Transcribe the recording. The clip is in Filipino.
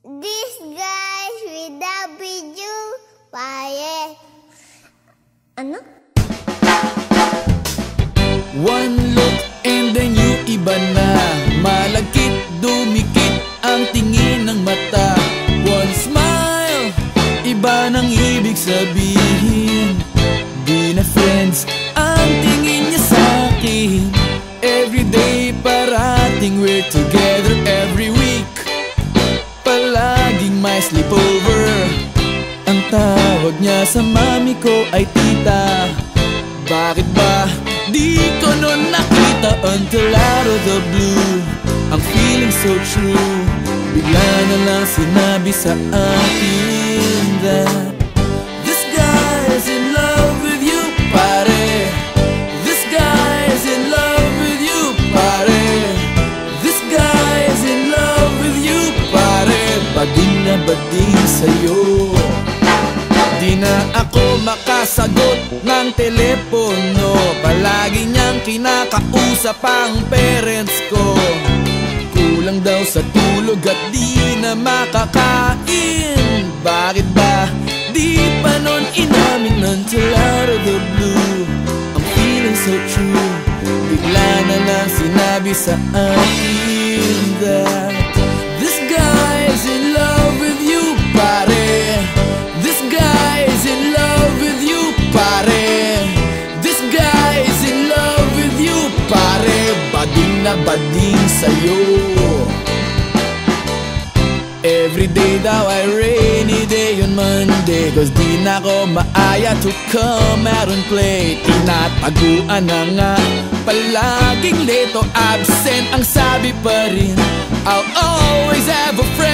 This guys without video, pare. Ano? One look and then you iba na. Malagkit, dumikit ang tingin ng mata. One smile, iba nang ibig sabihin. Di na friends ang tingin niya sa'kin. Everyday parating we're together every week. Palaging may sleepover. Ang tawag niya sa mami ko ay tita. Bakit ba di ko nun nakita until out of the blue? Ang feeling so true. Bigla na lang sinabi sa akin that this guy's in love with you, pare. This guy's in love with you, pare. This guy's in love with you, pare. Bading na bading sa'yo. Di na ako makasagot ng telepono. Palagi niyang kinakausap ang parents ko. Kulang daw sa tulog at di na makakain. Bakit ba di pa nun inamin until out of the blue? I'm feeling so true. Bigla na lang sinabi sa akin that this guy's in love with you, pare. This guy's in love with you, pare. This guy's in love with you, pare. Bading na bading sa'yo. Everyday daw ay rainy day on Monday, cause di na ko maaya to come out and play. Tinataguan na nga, palaging late o absent. Ang sabi pa rin, I'll always have a friend.